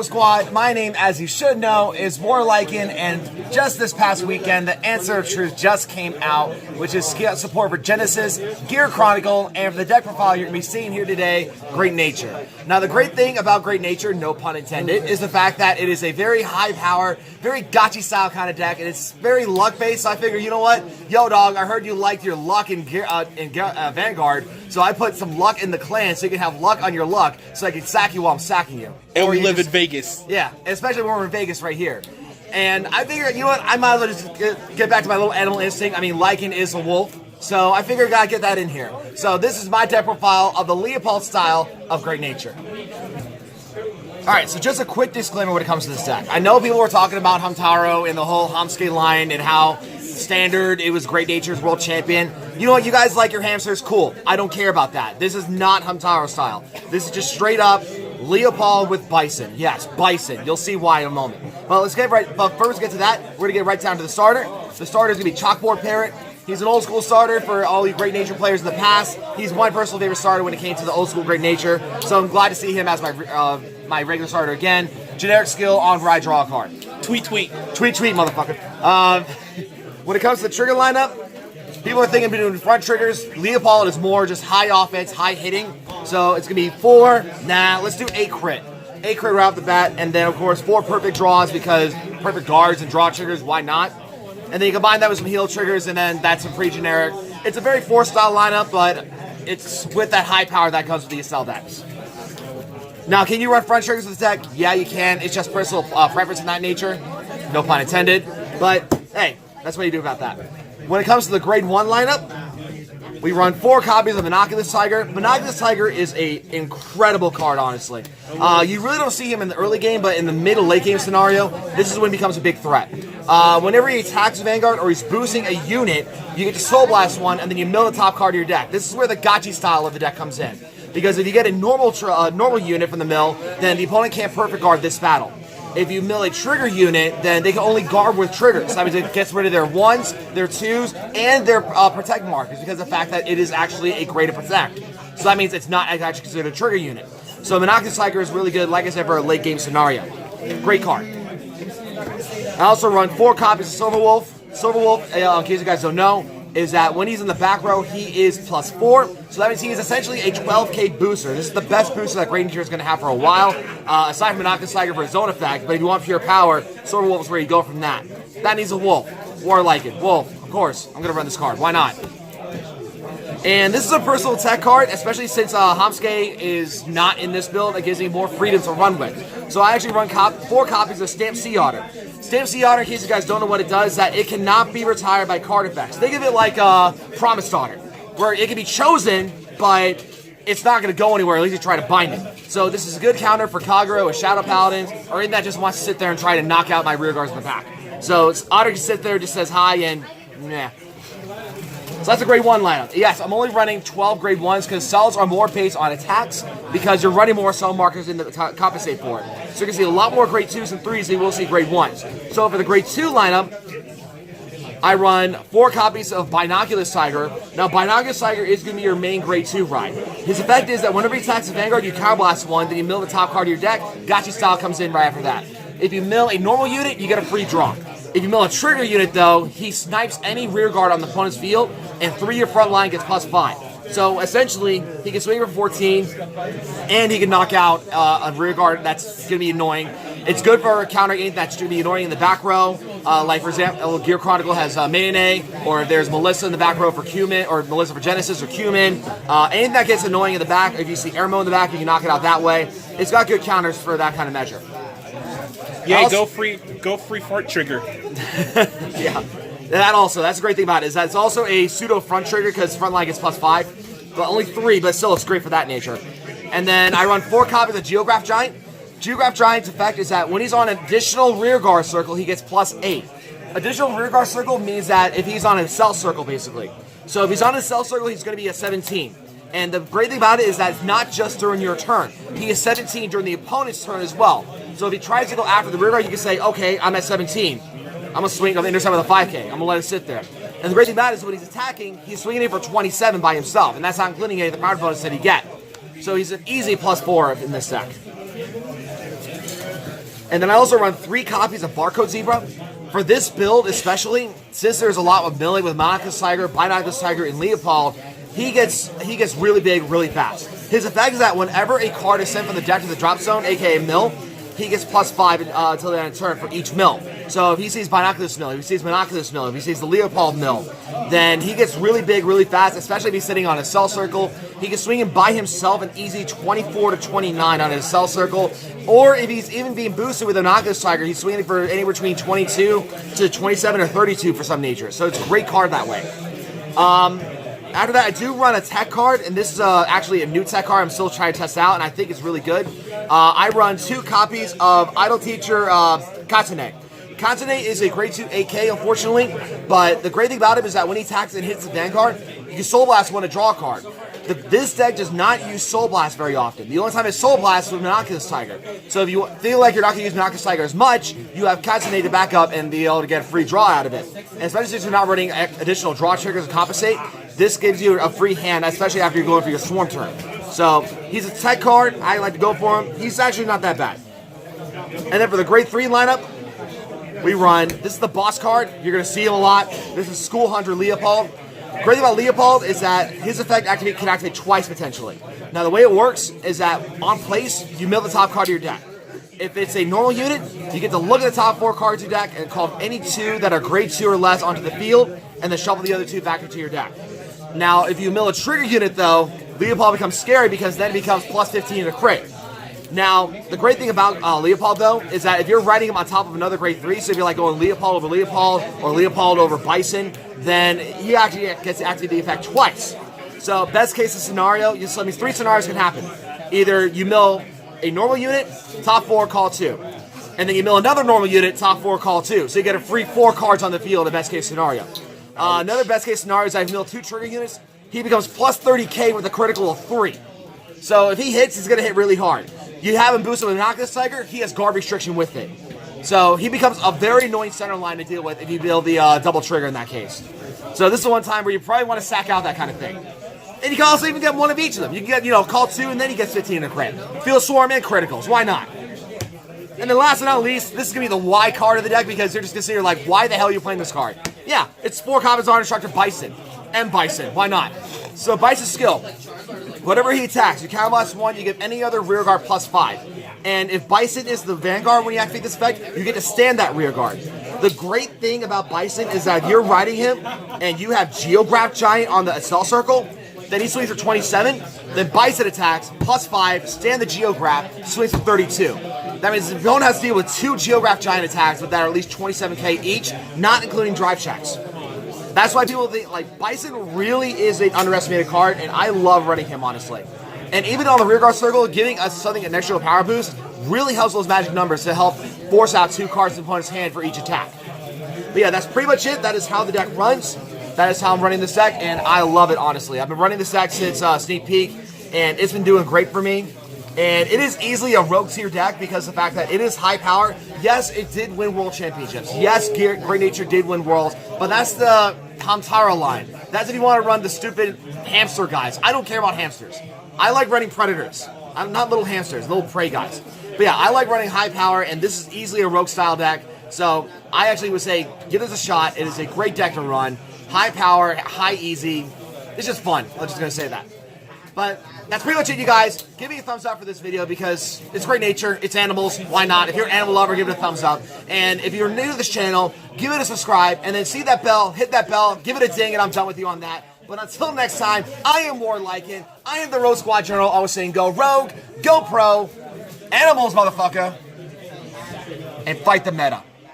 Squad, my name, as you should know, is Warlycan, and just this past weekend, the Answer of Truth just came out, which is support for Genesis, Gear Chronicle, and for the deck profile you're going to be seeing here today, Great Nature. Now, the great thing about Great Nature, no pun intended, is the fact that it is a very high power, very gotchi style kind of deck, and it's very luck based. So I figure, you know what, yo dog, I heard you liked your luck in Vanguard, so I put some luck in the clan so you can have luck on your luck, so I can sack you while I'm sacking you. And we live in Vegas. Yeah, especially when we're in Vegas right here. And I figured, you know what, I might as well just get back to my little animal instinct. I mean, Lycan is a wolf, so I figured I gotta get that in here. So this is my deck profile of the Leopold style of Great Nature. Alright, so just a quick disclaimer when it comes to this deck. I know people were talking about Hamtaro and the whole Hamsuke line and how standard it was Great Nature's world champion. You know what, you guys like your hamsters, cool. I don't care about that. This is not Hamtaro style. This is just straight up Leopold with Bison. Yes, Bison. You'll see why in a moment. But let's get right. But first, get to that. We're gonna get right down to the starter. The starter is gonna be Chalkboard Parrot. He's an old school starter for all you Great Nature players in the past. He's my personal favorite starter when it came to the old school Great Nature. So I'm glad to see him as my regular starter again. Generic skill on where I draw a card. Tweet, tweet. Tweet, tweet, motherfucker. When it comes to the trigger lineup, people are thinking between front triggers. Leopold is more just high offense, high hitting. So it's going to be 4. Nah, let's do 8 crit. 8 crit right off the bat. And then, of course, 4 perfect draws because perfect guards and draw triggers, why not? And then you combine that with some heal triggers, and then that's some pretty generic. It's a very 4-style lineup, but it's with that high power that comes with the Estelle decks. Now, can you run front triggers with this deck? Yeah, you can. It's just personal preference in that nature. No pun intended. But, hey, that's what you do about that. When it comes to the Grade 1 lineup, we run 4 copies of Monoculous Tiger. Monoculous Tiger is an incredible card, honestly. You really don't see him in the early game, but in the mid to late game scenario, this is when he becomes a big threat. Whenever he attacks Vanguard or he's boosting a unit, you get to Soul Blast one, and then you mill the top card of your deck. This is where the gotchi style of the deck comes in. Because if you get a normal unit from the mill, then the opponent can't perfect guard this battle. If you mill a trigger unit, then they can only guard with triggers. That means it gets rid of their 1s, their 2s, and their protect markers because of the fact that it is actually a grade of protect. So that means it's not actually considered a trigger unit. So Monoculous Tiger is really good, like I said, for a late game scenario. Great card. I also run 4 copies of Silver Wolf. Silver Wolf, in case you guys don't know, is that when he's in the back row, he is +4. So that means he is essentially a 12k booster. This is the best booster that Great Nature is going to have for a while, aside from Monoculous Tiger for his zone effect. But if you want pure power, Silver Wolf is where you go from that. That needs a wolf. Warlycan. Wolf. Of course. I'm going to run this card. Why not? And this is a personal attack card, especially since Hamsuke is not in this build. It gives me more freedom to run with. So I actually run 4 copies of Stamped Sea Otter. Stamped Sea Otter, in case you guys don't know what it does, is that it cannot be retired by card effects. Think of it like Promised Otter, where it can be chosen, but it's not going to go anywhere, at least you try to bind it. So this is a good counter for Kagero or Shadow Paladins, or anything that just wants to sit there and try to knock out my rear guards in the back. So Otter can sit there, just says hi, and nah. So that's a Grade 1 lineup. Yes, I'm only running 12 Grade 1s because cells are more based on attacks because you're running more cell markers in the compensate for it. So you're going to see a lot more Grade 2s and 3s than you will see Grade 1s. So for the Grade 2 lineup, I run 4 copies of Binoculous Tiger. Now, Binoculous Tiger is going to be your main Grade 2 ride. His effect is that whenever he attacks a Vanguard, you Counter Blast one, then you mill the top card of your deck. Gotchi style comes in right after that. If you mill a normal unit, you get a free draw. If you mill a trigger unit, though, he snipes any rear guard on the opponent's field, and 3 of your front line gets +5. So essentially, he can swing for 14, and he can knock out a rear guard that's going to be annoying. It's good for countering anything that's going to be annoying in the back row. Like, for example, Gear Chronicle has Mayonnaise, or there's Melissa in the back row for Cumin, or Melissa for Genesis or Cumin. Anything that gets annoying in the back, if you see Airmo in the back, you can knock it out that way. It's got good counters for that kind of measure. Yeah, also, go free fart trigger. Yeah, that's a great thing about it, is that it's also a pseudo front trigger because front line gets +5, but only 3, but still it's great for that nature. And then I run 4 copies of Geograph Giant. Geograph Giant's effect is that when he's on an additional rear guard circle, he gets +8. Additional rear guard circle means that if he's on a cell circle, basically. So if he's on a cell circle, he's going to be a 17. And the great thing about it is that it's not just during your turn. He is 17 during the opponent's turn as well. So if he tries to go after the rear guard, you can say, okay, I'm at 17. I'm going to swing, I'm going to intercept with a 5k. I'm going to let it sit there. And the great thing about it is when he's attacking, he's swinging in for 27 by himself. And that's not including any of the power bonus that he get. So he's an easy +4 in this deck. And then I also run 3 copies of Barcode Zebra. For this build especially, since there's a lot of milling with Monoculus Tiger, Binoculus Tiger, and Leopold, he gets really big really fast. His effect is that whenever a card is sent from the deck to the drop zone, aka mill, he gets +5 until the end of turn for each mill. So if he sees Binoculus mill, if he sees Monoculus mill, if he sees the Leopold mill, then he gets really big really fast, especially if he's sitting on a cell circle. He can swing him by himself an easy 24 to 29 on his cell circle. Or if he's even being boosted with a Monoculus Tiger, he's swinging for anywhere between 22 to 27 or 32 for some nature. So it's a great card that way. After that, I do run a tech card, and this is actually a new tech card I'm still trying to test out, and I think it's really good. I run 2 copies of Idol Teacher Katane. Katane is a grade 2 AK, unfortunately, but the great thing about him is that when he attacks and hits the Vanguard, you can Soul Blast one to draw a card. This deck does not use Soul Blast very often. The only time it's Soul Blast is with Monoculus Tiger. So if you feel like you're not going to use Monoculus Tiger as much, you have Katane to back up and be able to get a free draw out of it. And especially since you're not running additional draw triggers to compensate, this gives you a free hand, especially after you're going for your Swarm turn. So he's a tech card. I like to go for him. He's actually not that bad. And then for the grade 3 lineup, we run, this is the boss card. You're going to see him a lot. This is School Hunter Leopold. The great thing about Leopold is that his effect can activate twice potentially. Now the way it works is that on place, you mill the top card of your deck. If it's a normal unit, you get to look at the top 4 cards of your deck and call any 2 that are grade 2 or less onto the field, and then shuffle the other 2 back into your deck. Now, if you mill a trigger unit though, Leopold becomes scary because then it becomes +15 to crit. Now, the great thing about Leopold though is that if you're riding him on top of another grade 3, so if you're like going Leopold over Leopold or Leopold over Bison, then he actually gets to activate the effect twice. So best case scenario, that means 3 scenarios can happen. Either you mill a normal unit, top 4, call 2. And then you mill another normal unit, top 4, call 2. So you get a free 4 cards on the field in best case scenario. Another best case scenario is I've milled 2 trigger units. He becomes +30k with a critical of 3. So if he hits, he's going to hit really hard. You have him boosted with Monoculus Tiger, he has guard restriction with it. So he becomes a very annoying center line to deal with if you build the double trigger in that case. So this is one time where you probably want to sack out that kind of thing. And you can also even get one of each of them. You can get, call 2 and then he gets 15 in a crit. Field Swarm and criticals, why not? And then last but not least, this is going to be the Y card of the deck because you're just going to sit like, why the hell are you playing this card? Yeah, it's 4 copies on Instructor Bison. And Bison, why not? So Bison's skill. Whatever he attacks, you counterblast 1, you give any other rear guard +5. And if Bison is the Vanguard when you activate this effect, you get to stand that rear guard. The great thing about Bison is that if you're riding him and you have Geograph Giant on the cell circle, then he swings for 27, then Bison attacks, +5, stand the Geograph, swings for 32. That means the opponent has to deal with 2 Geograph Giant attacks that are at least 27k each, not including drive checks. That's why people think, like, Bison really is an underestimated card, and I love running him, honestly. And even on the rear guard circle, giving us something an extra power boost really helps those magic numbers to help force out 2 cards in the opponent's hand for each attack. But yeah, that's pretty much it. That is how the deck runs. That is how I'm running this deck, and I love it, honestly. I've been running this deck since Sneak Peek, and it's been doing great for me. And it is easily a rogue tier deck because of the fact that it is high power. Yes, it did win world championships. Yes, Great Nature did win worlds, but that's the Hamtaro line. That's if you want to run the stupid hamster guys. I don't care about hamsters. I like running predators. I'm not little hamsters, little prey guys. But yeah, I like running high power, and this is easily a rogue style deck. So I actually would say give this a shot. It is a great deck to run. High power, high easy. It's just fun. I'm just going to say that. But that's pretty much it, you guys. Give me a thumbs up for this video because it's Great Nature, it's animals, why not? If you're an animal lover, give it a thumbs up. And if you're new to this channel, give it a subscribe, and then see that bell, hit that bell, give it a ding, and I'm done with you on that. But until next time, I am Warlycan. I am the Rogue Squad General, always saying go Rogue, go Pro, animals, motherfucker, and fight the meta.